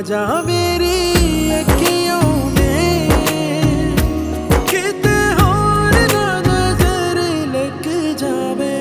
आजा मेरी अखियों में, किते और ना नजर लग जावे।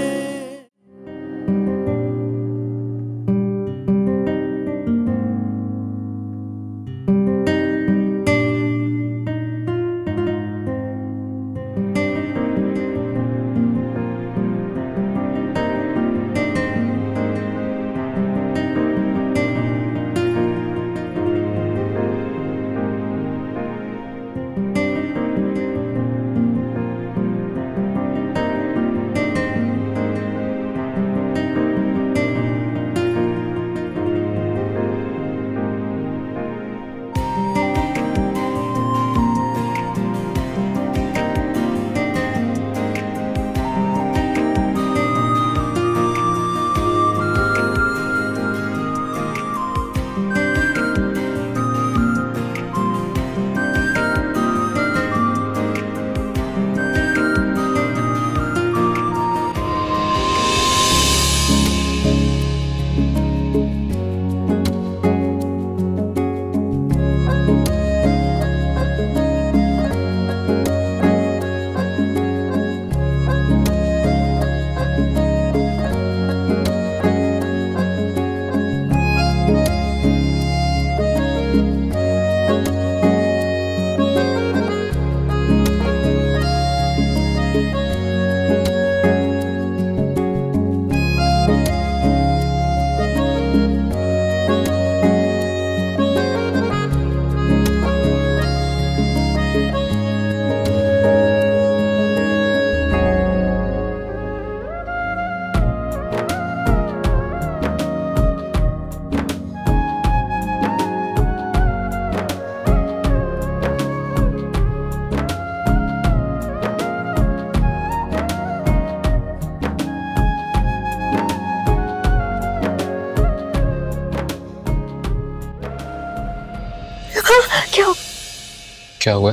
क्या हुआ?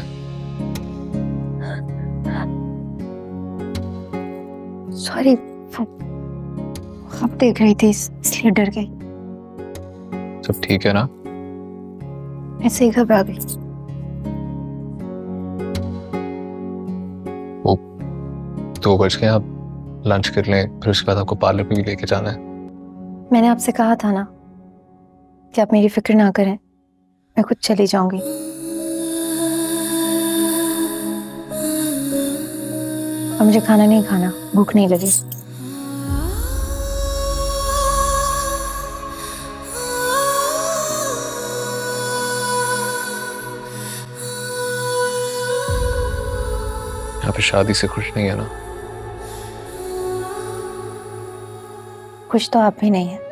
सॉरी, आप देख रही थी इसलिए डर गई। सब ठीक है ना? ऐसे ही घबरा गई। वो 2 बज गए, आप लंच कर लें, फिर उसके बाद आपको पार्लर पे भी लेके जाना है। मैंने आपसे कहा था ना कि आप मेरी फिक्र ना करें, मैं खुद चली जाऊंगी। अब मुझे खाना नहीं खाना, भूख नहीं लगी। आप इस शादी से खुश नहीं है ना? खुश तो आप भी नहीं है।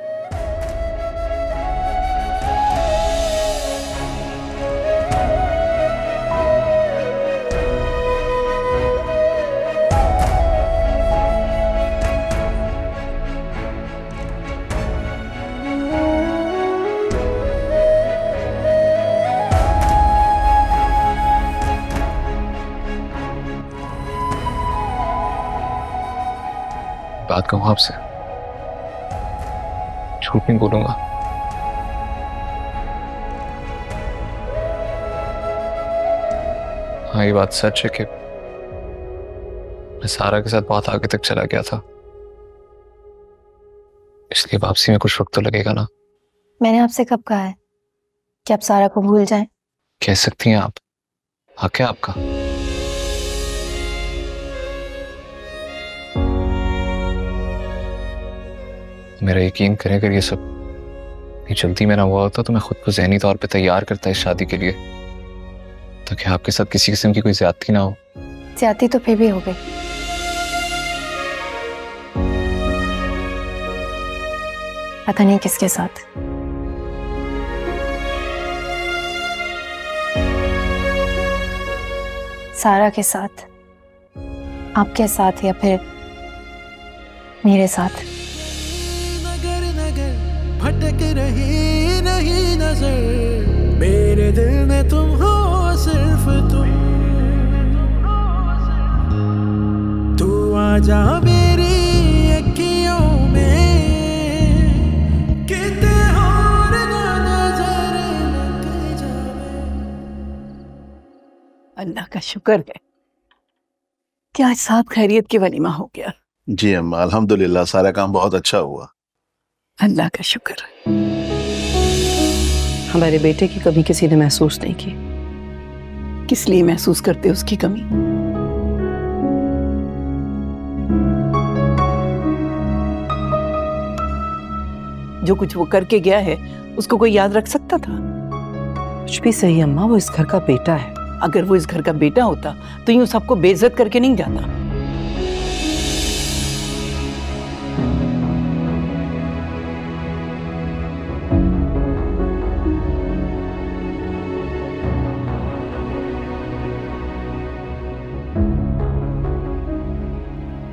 बात कहूं आपसे, झूठ नहीं बोलूंगा। हाँ, ये बात सच है कि मैं सारा के साथ बहुत आगे तक चला गया था, इसलिए वापसी में कुछ वक्त तो लगेगा ना। मैंने आपसे कब कहा है कि आप सारा को भूल जाएं? कह सकती हैं आप, हक है आपका। मेरा यकीन करें, अगर ये सब इतनी जल्दी में ना हुआ होता तो मैं खुद को ज़हनी तौर पे तैयार करता इस शादी के लिए, ताकि आपके साथ किसी किस्म की कोई ज्यादती ना हो। ज्यादती तो फिर भी हो गई। पता नहीं किसके साथ। सारा के साथ, आपके साथ, या फिर मेरे साथ। नगर नगर भटक रही नहीं नजर, मेरे दिल में तुम हो, सिर्फ तुम। तू आजा मेरी अखियों में, किते और ना नजर लग अल्लाह का शुक्र है कि आज साहब खैरियत की वलीमा हो गया। जी अम्मा, अल्हम्दुलिल्लाह सारा काम बहुत अच्छा हुआ। अल्लाह का शुक्र। हमारे बेटे की कमी किसी ने महसूस नहीं की। किस लिए महसूस करते उसकी कमी? जो कुछ वो करके गया है उसको कोई याद रख सकता था? कुछ भी सही अम्मा, वो इस घर का बेटा है। अगर वो इस घर का बेटा होता तो यूं सबको बेइज्जत करके नहीं जाता।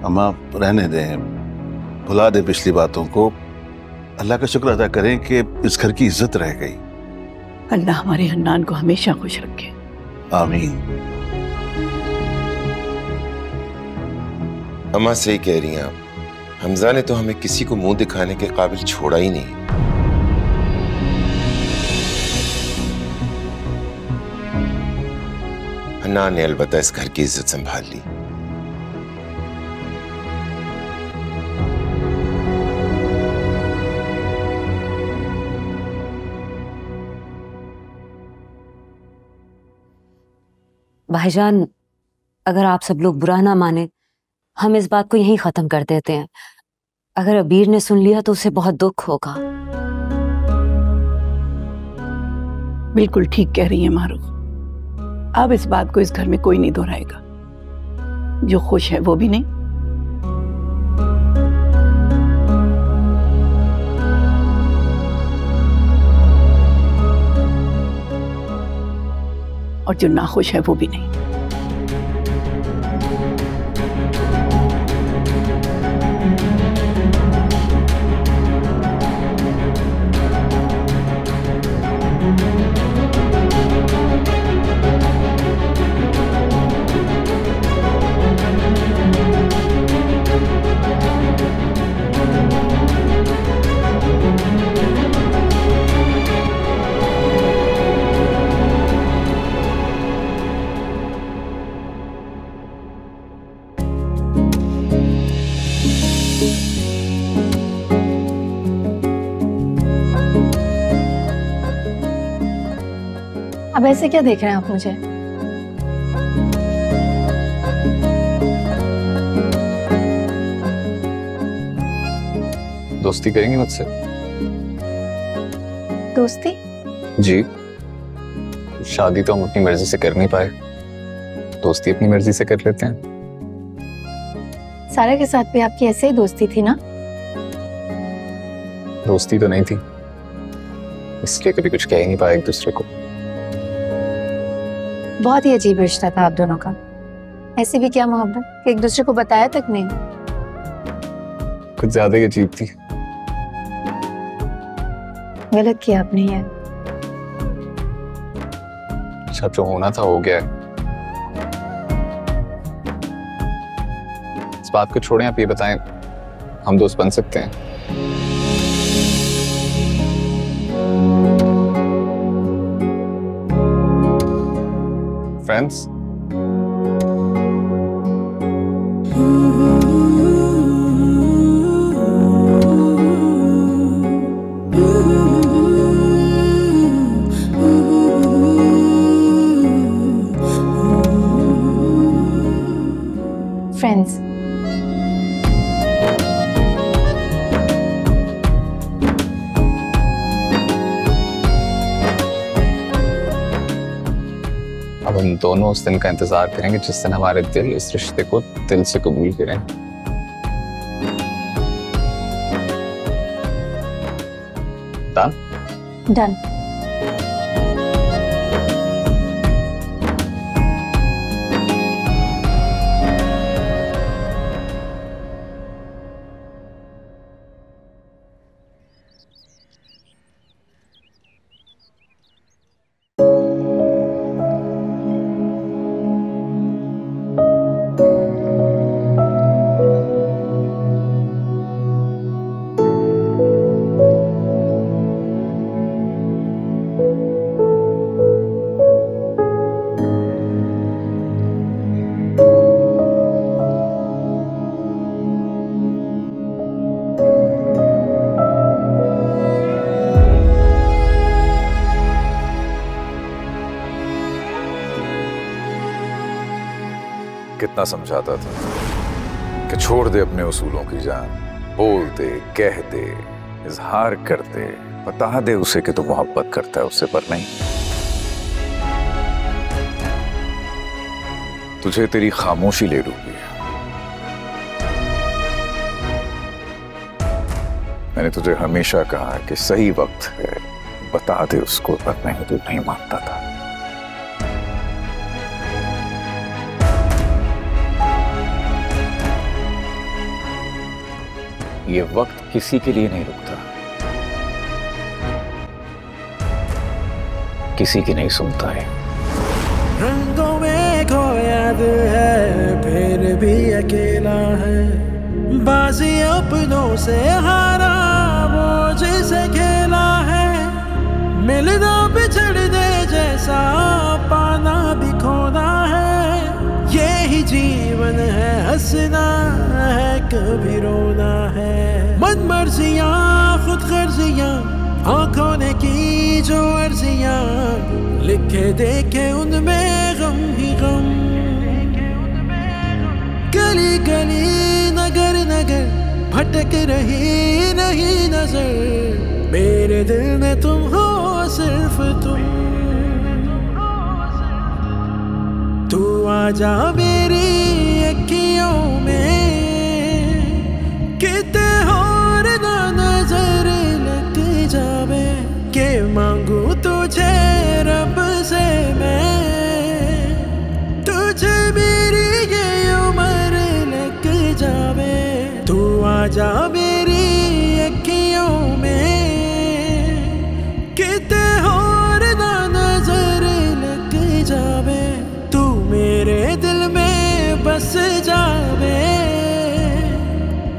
अम्मा रहने दें, भुला दें पिछली बातों को। अल्लाह का शुक्र अदा करें कि इस घर की इज्जत रह गई। अल्लाह हमारे हन्नान को हमेशा खुश रखे। आमीन। अम्मा सही कह रही हैं आप। हमजा ने तो हमें किसी को मुंह दिखाने के काबिल छोड़ा ही नहीं। हन्नान ने अलबत्ता इस घर की इज्जत संभाल ली। भाईजान, अगर आप सब लोग बुरा ना माने, हम इस बात को यहीं खत्म कर देते हैं। अगर अबीर ने सुन लिया तो उसे बहुत दुख होगा। बिल्कुल ठीक कह रही है मारूफ। अब इस बात को इस घर में कोई नहीं दोहराएगा। जो खुश है वो भी नहीं। और जो नाखुश है वो भी नहीं। अब ऐसे क्या देख रहे हैं आप मुझे? दोस्ती करेंगे मुझसे? दोस्ती? जी, शादी तो हम अपनी मर्जी से कर नहीं पाए, दोस्ती अपनी मर्जी से कर लेते हैं। सारा के साथ भी आपकी ऐसे ही दोस्ती थी ना? दोस्ती तो नहीं थी, इसलिए कभी कुछ कह ही नहीं पाए एक दूसरे को। बहुत ही अजीब रिश्ता था आप दोनों का। ऐसी भी क्या मोहब्बत कि एक दूसरे को बताया तक नहीं। कुछ ज्यादा ही अजीब थी। गलत किया आपने ये। सब जो होना था हो गया है। इस बात को छोड़ें, आप ये बताएं, हम दोस्त बन सकते हैं? फ्रेंड्स? फ्रेंड्स। अब हम दोनों उस दिन का इंतजार करेंगे जिस दिन हमारे दिल इस रिश्ते को दिल से कबूल करें। डन? डन। कितना समझाता था कि छोड़ दे अपने उसूलों की जान, बोल दे, कह दे, इजहार कर दे, बता दे उसे कि तू मोहब्बत करता है उससे, पर नहीं। तुझे तेरी खामोशी ले डूबी है। मैंने तुझे हमेशा कहा कि सही वक्त है, बता दे उसको, पर नहीं, तू नहीं मानता था। ये वक्त किसी के लिए नहीं रुकता, किसी की नहीं सुनता है। रंगों में खोया दिल है, फिर भी अकेला है। बाजी अपनों से हारा वो जिसे खेला है। मिलना बिछड़ने जैसा, पाना भी खोना है। यही जीवन है, हंसना है, कभी रोना है। मन मर्जियां, खुद गर्जियां, आंखों ने की जो अर्जियां, लिखे देखे उनमें गम ही गम। गली गली, नगर नगर, भटक रही नहीं नजर। मेरे दिल में तुम हो, सिर्फ तुम। तू आजा मेरी अखियों में, कितने और ना नजर लग जावे। के मांगू तुझे रब से मैं, तुझे मेरी ये उम्र लग जावे। तू आजा मेरी अखियों में, कितने और ना नजर लग जावे। तू मेरे दिल में बस जावे।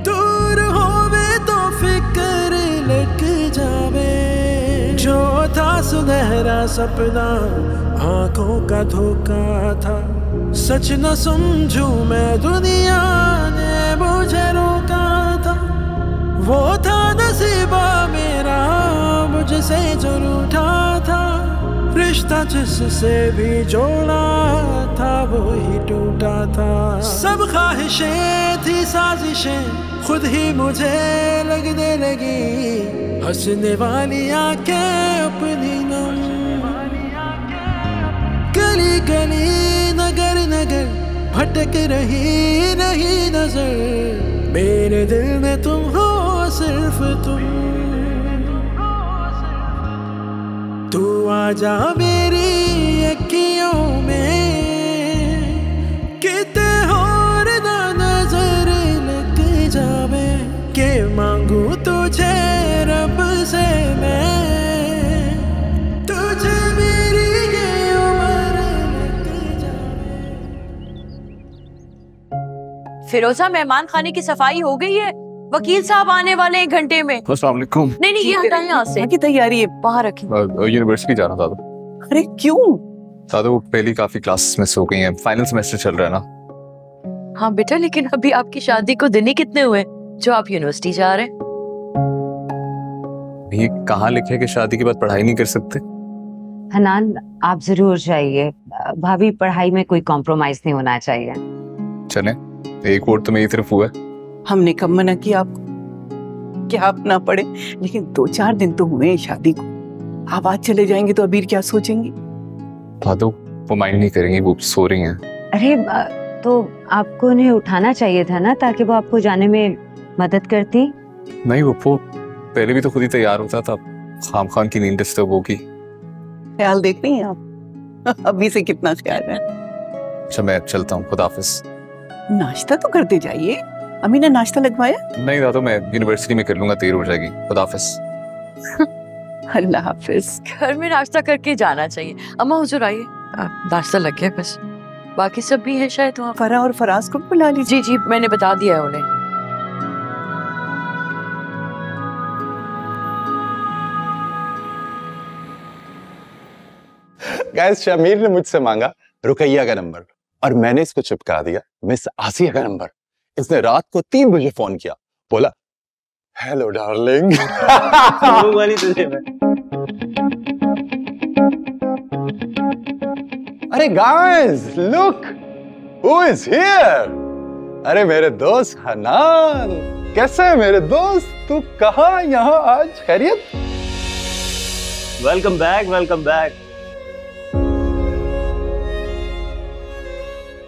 दूर होवे तो फिक्र लग जावे। जो था सुनहरा सपना, आंखों का धोखा था। सच न समझूं मैं, दुनिया ने मुझे रोका था। वो था नसीबा मेरा, मुझसे जो रूठा था। रिश्ता जिससे भी जोड़ा था, वो ही टूटा था। सब ख्वाहिशें थी साजिशें, खुद ही मुझे लगने लगी। हंसने वाली आंखें अपनी नम। गली गली, नगर नगर, भटक रही नहीं नजर। मेरे दिल में तुम हो, सिर्फ तुम। तू आजा मेरी अखियों में, कितने और ना नजर लग जावे। के मांगू तुझे रब से मैं, तुझे मेरी ये उम्र लग जावे। फिरोजा, मेहमान खाने की सफाई हो गई है। वकील साहब आने वाले हैं 1 घंटे में। अस्सलाम वालेकुम। नहीं नहीं, ये हटाएं यहाँ से। की तैयारी है? बाहर रखें। यूनिवर्सिटी जा रहा था दादा। अरे क्यों? दादा वो पहली काफी क्लासेस मिस हो गई हैं, फाइनल सेमेस्टर चल रहा है ना। हाँ बेटा, लेकिन अभी आपकी शादी को दिन ही कितने हुए जो आप यूनिवर्सिटी जा रहे हैं? ये कहाँ लिखे कि शादी के बाद पढ़ाई नहीं कर सकते? हनान, आप जरूर जाइए। भाभी, पढ़ाई में कोई कॉम्प्रोमाइज नहीं होना चाहिए। चले, एक वोट तो मेरी तरफ हुआ है। हमने कब मना किया आपको कि आप ना पढ़े, लेकिन 2-4 दिन तो हुए हैं शादी को। आप आज चले जाएंगे तो अबीर क्या सोचेंगी? दादू वो माइंड नहीं करेंगी, वो सो रही हैं। अरे तो आपको उन्हें उठाना चाहिए था ना, ताकि वो आपको जाने में मदद करती। नहीं, वो पहले भी तो खुद ही तैयार होता था, खाम की नींद डिस्टर्ब होगी। ख्याल देख रही हैं आप? अभी से कितना ख्याल है। अच्छा मैं चलता हूँ, खुदाफिज। नाश्ता तो करते जाइए। अम्मी ने नाश्ता लगवाया? नहीं दादू, मैं यूनिवर्सिटी में कर लूंगा, देर हो जाएगी। खुदाफिज। अल्लाह हाफिज। घर में नाश्ता करके जाना चाहिए। अम्मा हुजूर आइए, नाश्ता लग गया बस, बाकी सब भी है शायद वहाँ। फरा और फराज को बुला लीजिए। जी जी, मैंने बता दिया है उन्हें। गाइस, शमीर ने मुझसे मांगा रुकैया का नंबर और मैंने इसको चिपका दिया मिस आसिया का नंबर। इसने रात को 3 बजे फोन किया, बोला हेलो डार्लिंग। वो वाली तुझे मैं। अरे guys look, Who is here? अरे मेरे दोस्त हनान, कैसे है मेरे दोस्त? तू कहाँ यहाँ आज? खैरियत? Welcome back, welcome back.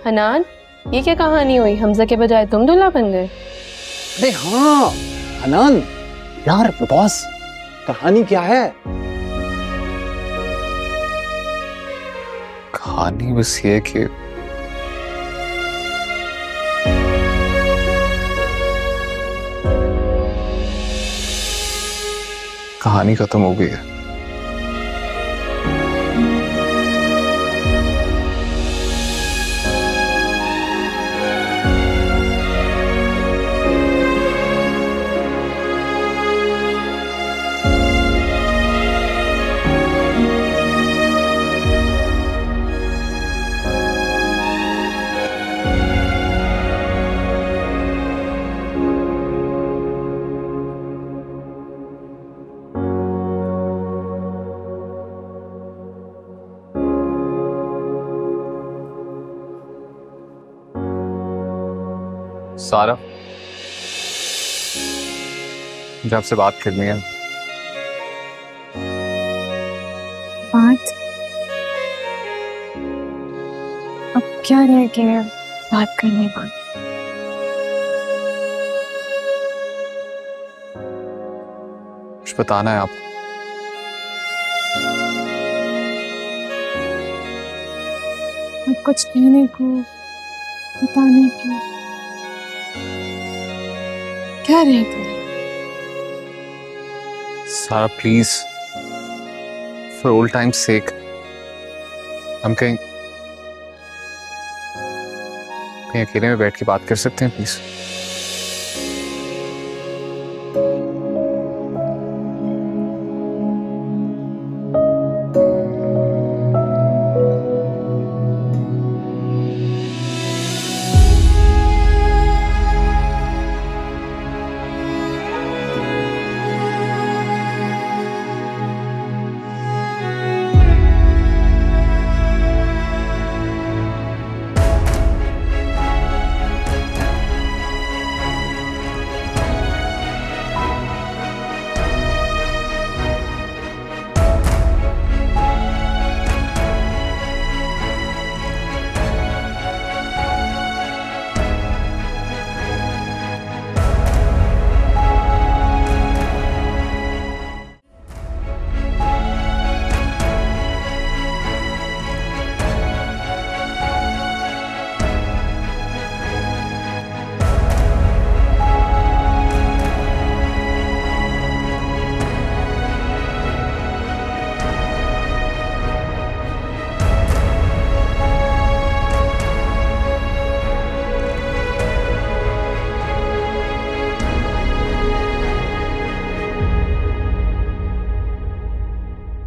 Hanan, ये क्या कहानी हुई? हमजा के बजाय तुम दूल्हा बन गए? अरे हाँ हनान, यार बॉस, कहानी क्या है? कहानी बस ये कि कहानी खत्म हो गई है। सारा, मुझे आपसे बात करनी है। बात? अब क्या रह गया बात करने का? कुछ बताना है आपको? अब कुछ कहने को, बताने को क्या रह गया? सारा प्लीज, फॉर ओल्ड टाइम्स सेक, हम कहीं अकेले में बैठ के बात कर सकते हैं प्लीज?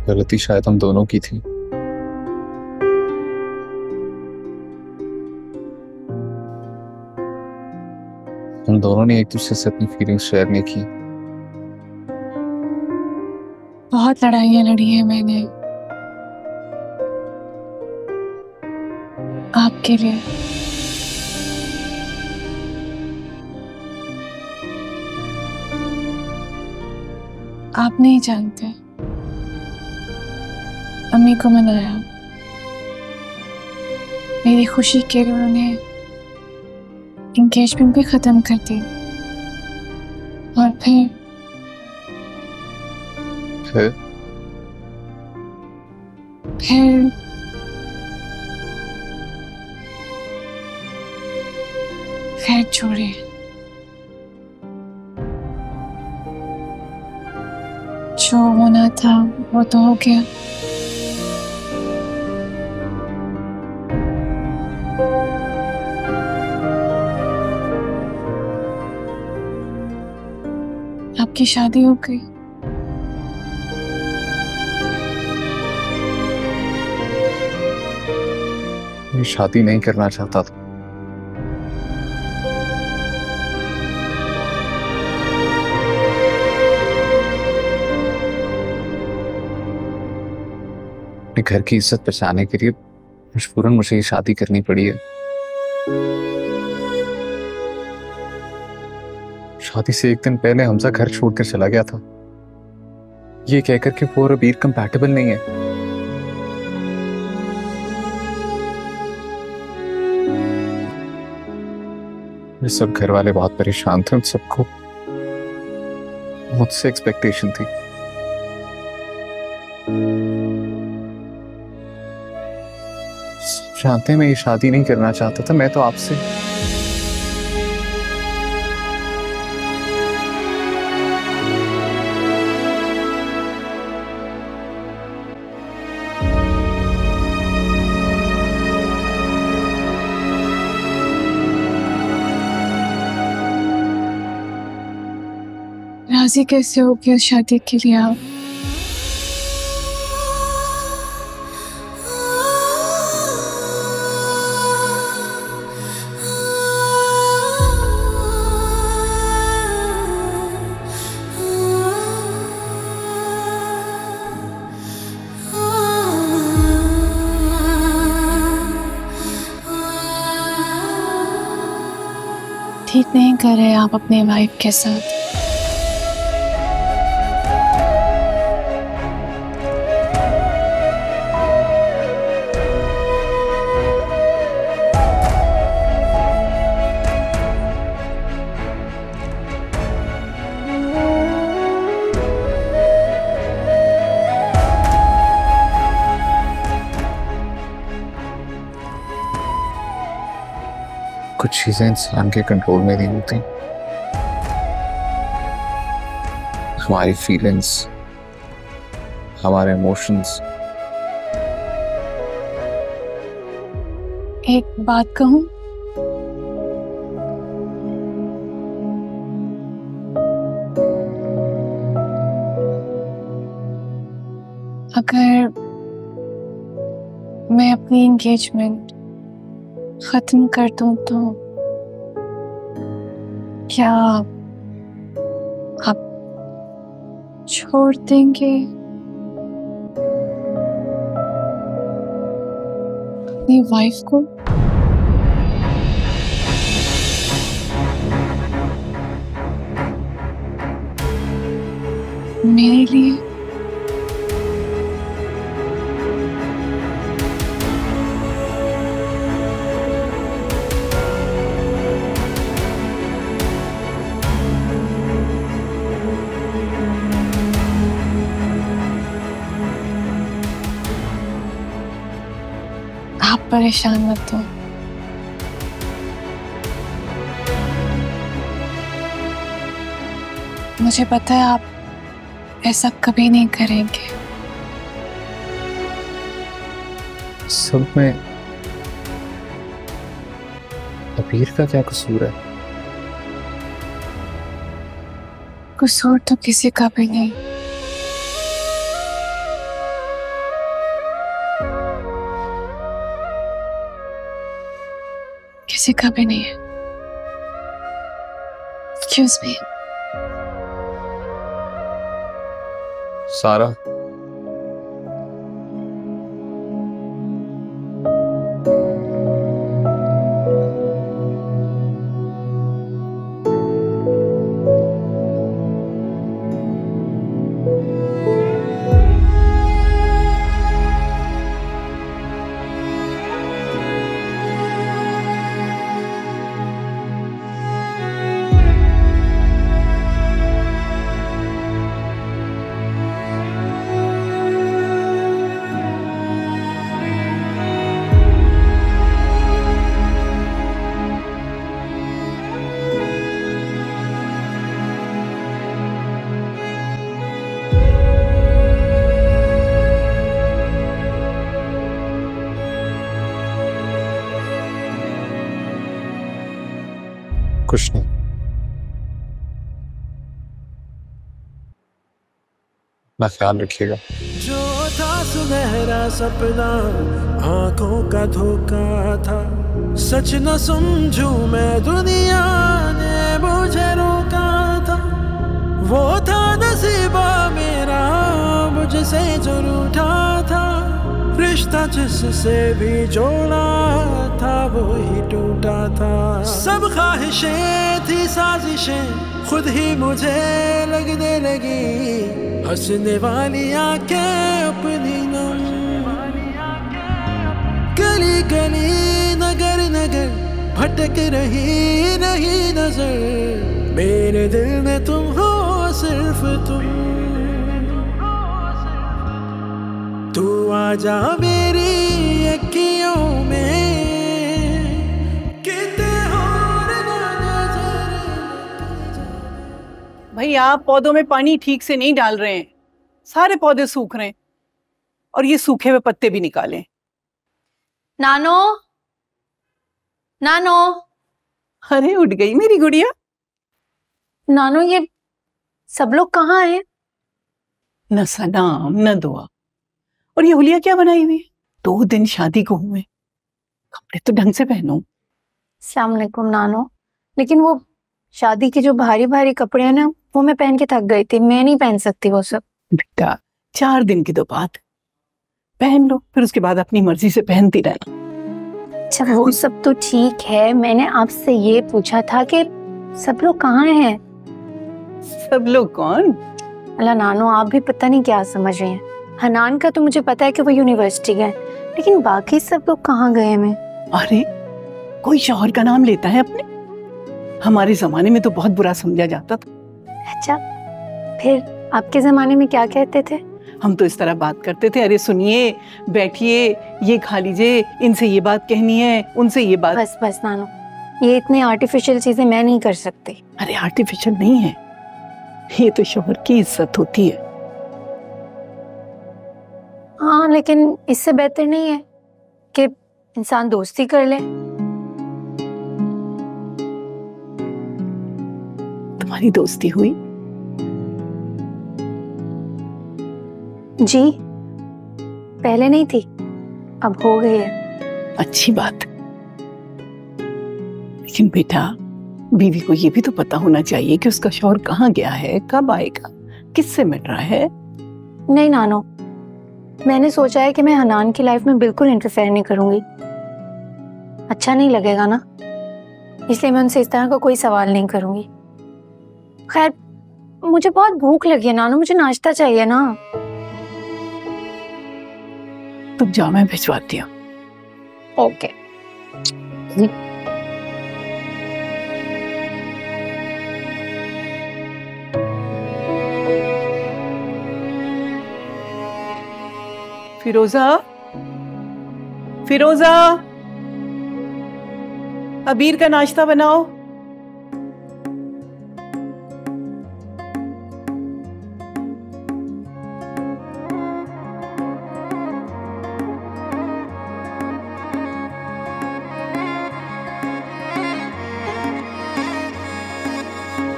गलती शायद हम दोनों की थी। हम दोनों ने एक दूसरे से अपनी फीलिंग्स शेयर नहीं की। बहुत लड़ाइयाँ लड़ी हैं मैंने आपके लिए। आप नहीं जानते, अम्मी को मनाया, मेरी खुशी के लिए उन्होंने एंगेजमेंट भी खत्म कर दी और फिर खैर छोड़े। जो होना था वो तो हो गया। आपकी शादी हो गई। मैं शादी नहीं करना चाहता था। अपने घर की इज्जत बचाने के लिए मजबूरन मुझे ये शादी करनी पड़ी है। शादी से एक दिन पहले हमजा घर छोड़कर चला गया था, ये कहकर कि वो और अबीर कंपैटिबल नहीं है। ये सब घर वाले बहुत परेशान थे, उन सबको मुझसे एक्सपेक्टेशन थी। जानते हैं मैं ये शादी नहीं करना चाहता था, मैं तो आपसे राजी कैसे हो गया शादी के लिए आप? ठीक नहीं कर रहे आप अपनी वाइफ के साथ। कुछ चीजें इंसान के कंट्रोल में नहीं होती। हमारी फीलिंग्स, हमारे इमोशंस। एक बात कहूं, अगर मैं अपनी एंगेजमेंट खत्म कर दूं तो क्या आप छोड़ देंगे अपनी वाइफ को? मेरे लिए? आप परेशान मत हो। मुझे पता है आप ऐसा कभी नहीं करेंगे। सब में अबीर का क्या कसूर है? कसूर तो किसी का भी नहीं। किसी का भी नहीं है। Excuse me। सारा, कुछ नहीं। अपना ख्याल रखिएगा। जो था सुनहरा सपना आंखों का धोखा था, सच न समझूं मैं दुनिया ने मुझे रोका था। वो था नसीबा मेरा मुझसे जो रूठा था, रिश्ता रिश्ता जिससे भी जोड़ा था वो ही टूटा था। सब ख्वाहिशें थी साजिशें खुद ही मुझे लगने लगी, हंसने वाली आंखें अपनी नम, गली गली नगर नगर भटक रही नहीं नजर, मेरे दिल में तुम हो सिर्फ तुम। तू आजा मेरी अखियों में, कितने और भाई आप पौधों में पानी ठीक से नहीं डाल रहे हैं, सारे पौधे सूख रहे हैं और ये सूखे हुए पत्ते भी निकालें। नानो, नानो। अरे उठ गई मेरी गुड़िया। नानो ये सब लोग कहाँ हैं? न सलाम न दुआ। और ये हुलिया क्या बनाई हुई है? 2 दिन शादी को हुए, कपड़े तो ढंग से पहनो। अस्सलाम वालेकुम नानो, लेकिन वो शादी के जो भारी भारी कपड़े हैं ना, वो मैं पहन के थक गई थी, मैं नहीं पहन सकती वो सब। बेटा 4 दिन की तो बात, पहन लो, फिर उसके बाद अपनी मर्जी से पहनती रहना। अच्छा वो सब तो ठीक है, मैंने आपसे ये पूछा था कि सब लोग कहाँ हैं? सब लोग कौन? अल्लाह नानो, आप भी पता नहीं क्या समझ रहे हैं। हनान का तो मुझे पता है कि वो यूनिवर्सिटी गए, लेकिन बाकी सब लोग कहाँ गए हैं? अरे कोई शौहर का नाम लेता है अपने? हमारे जमाने में तो बहुत बुरा समझा जाता था। अच्छा फिर आपके जमाने में क्या कहते थे? हम तो इस तरह बात करते थे, अरे सुनिए, बैठिए, ये खा लीजिए, इनसे ये बात कहनी है, उनसे ये बात। बस बस नानो, ये इतनी आर्टिफिशियल चीजें मैं नहीं कर सकती। अरे आर्टिफिशियल नहीं है, ये तो शौहर की इज्जत होती है। हाँ लेकिन इससे बेहतर नहीं है कि इंसान दोस्ती कर ले। तुम्हारी दोस्ती हुई? जी पहले नहीं थी, अब हो गई है। अच्छी बात, लेकिन बेटा बीवी को ये भी तो पता होना चाहिए कि उसका शौहर कहाँ गया है, कब आएगा, किससे मिल रहा है। नहीं नानो, मैंने सोचा है कि मैं हनान की लाइफ में बिल्कुल इंटरफेयर नहीं करूंगी, अच्छा नहीं लगेगा ना, इसलिए मैं उनसे इस तरह का कोई सवाल नहीं करूंगी। खैर मुझे बहुत भूख लगी है नानो, मुझे नाश्ता चाहिए ना। तुम जाओ, मैं भिजवाती हूँ। ओके। फिरोजा, फिरोजा, अबीर का नाश्ता बनाओ।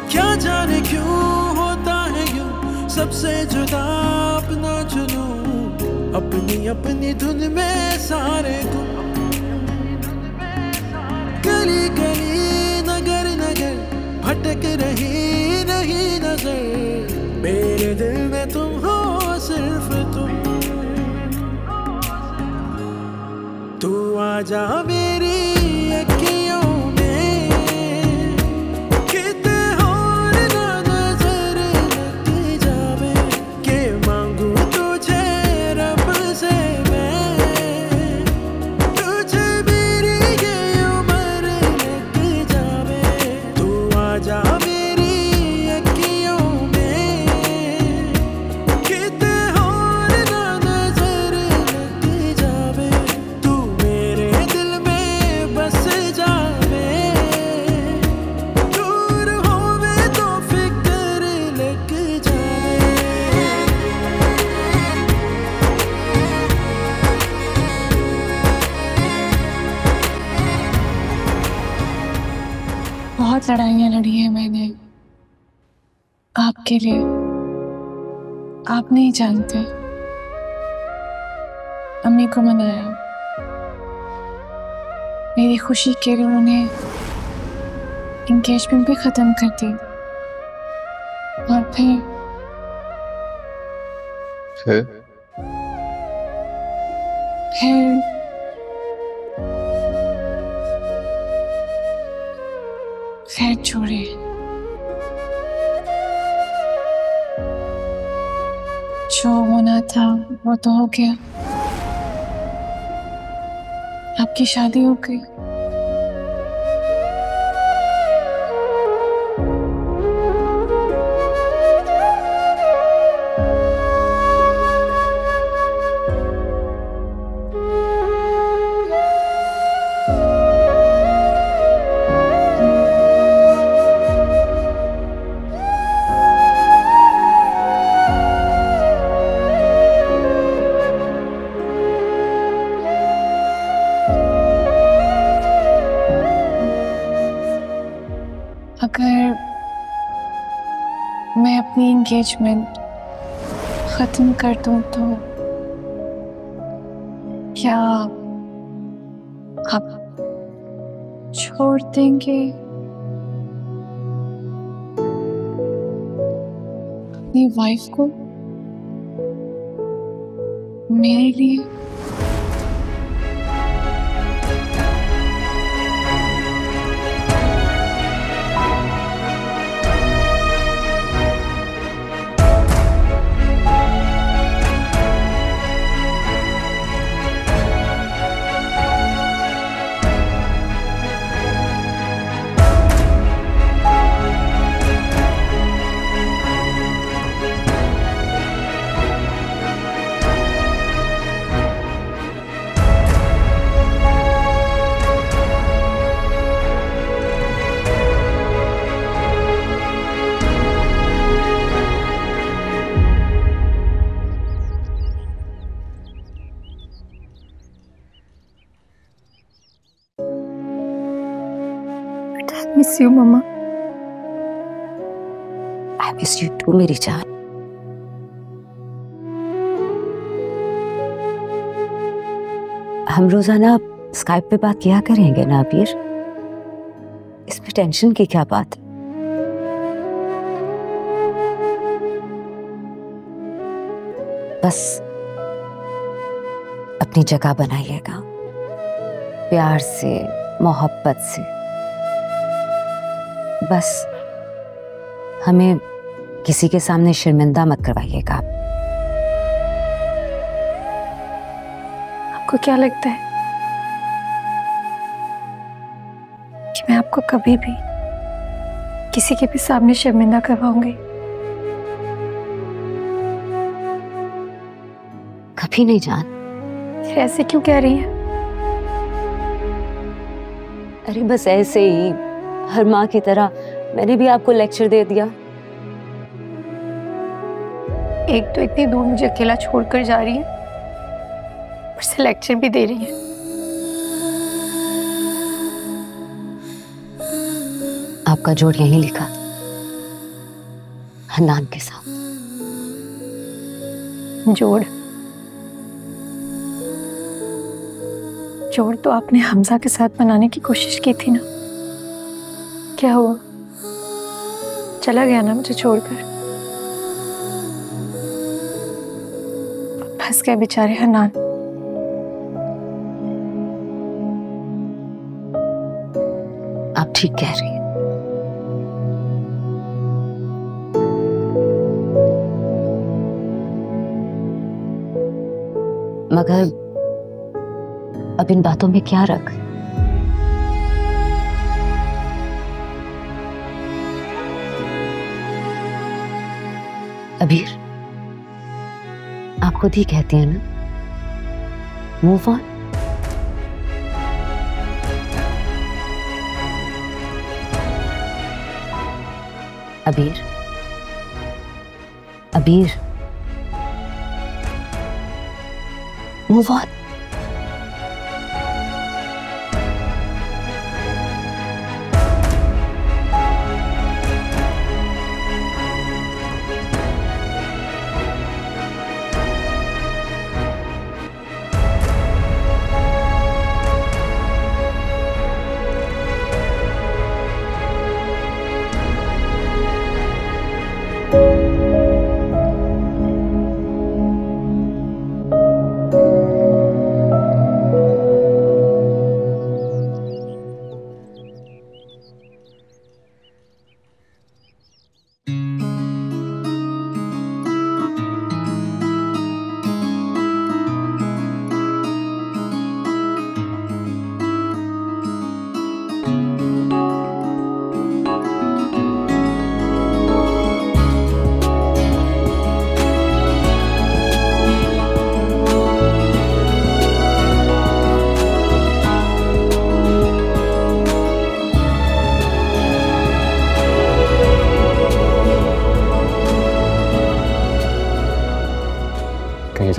क्या जाने क्यों होता है यूं, सबसे जुदा अपना चुनूं, अपनी अपनी धुन में सारे गुम, गली गली नगर नगर भटक रही नहीं नजर, मेरे दिल में तुम हो सिर्फ तुम। तू आजा मेरी अखियों में, कितने और ना नजर लग जावे, के मांगू तुझे रब से मैं, तुझे मेरी ये उम्र लग जावे। तू आजा मेरी अखियों में, कितने और ना नजर लग जावे, तू मेरे दिल में बस जावे, दूर होवे तो फिक्र लग जावे। बहुत लड़ाइयाँ लड़ी हैं मैंने आपके लिए, आप नहीं जानते। अम्मी को मनाया, मेरी खुशी के लिए उन्होंने एंगेजमेंट भी खत्म कर दी, और फिर खैर छोड़िए, जो होना था वो तो हो गया। आपकी शादी हो गई। अगर मैं अपनी एंगेजमेंट खत्म कर दूं तो क्या आप छोड़ देंगे अपनी वाइफ को मेरे लिए? मिस यू मम्मा। आई मिस यू टू मेरी जान। हम रोजाना स्काइप पे बात किया करेंगे ना अबीर? इसमें टेंशन की क्या बात है? बस अपनी जगह बनाइएगा, प्यार से, मोहब्बत से। बस हमें किसी के सामने शर्मिंदा मत करवाइएगा। आपको क्या लगता है कि मैं आपको कभी भी किसी के भी सामने शर्मिंदा करवाऊंगी? कभी नहीं जान। फिर ऐसे क्यों कह रही हैं? अरे बस ऐसे ही, हर माँ की तरह मैंने भी आपको लेक्चर दे दिया। एक तो इतनी दूर मुझे अकेला छोड़कर जा रही है, ऊपर से लेक्चर भी दे रही है। आपका जोड़ यहीं लिखा, हन्नान के साथ। जोड़ तो आपने हमजा के साथ बनाने की कोशिश की थी ना? क्या हुआ? चला गया ना मुझे छोड़कर। फंस गए बेचारे हन्नान। आप ठीक कह रही हैं। मगर अब इन बातों में क्या रख? अबीर, आप खुद ही कहती हैं ना, मूव ऑन। अबीर, अबीर, मूव ऑन।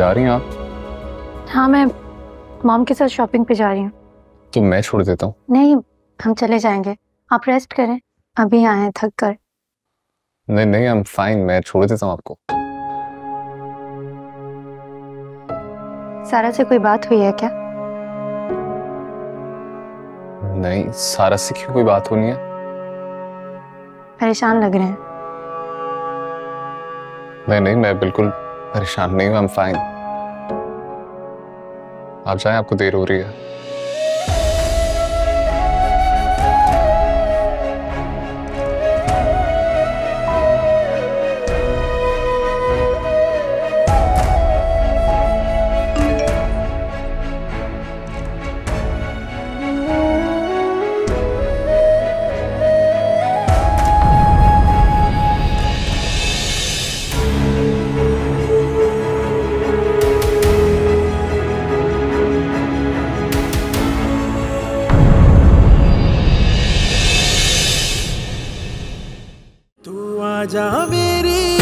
जा रही हैं आप? हाँ, मैं मॉम के साथ शॉपिंग पे जा रही हूँ। तो मैं छोड़ देता हूँ। नहीं, हम चले जाएंगे, आप रेस्ट करें, अभी आए हैं थक कर। नहीं नहीं, आई एम फाइन, मैं छोड़ देता हूँ आपको। सारा से कोई बात हुई है क्या? नहीं, सारा से क्यों कोई बात होनी है? परेशान लग रहे हैं। नहीं नहीं, मैं बिल्कुल परेशान नहीं हूँ, आई एम फाइन। आप जाएं, आपको देर हो रही है। तू आजा मेरी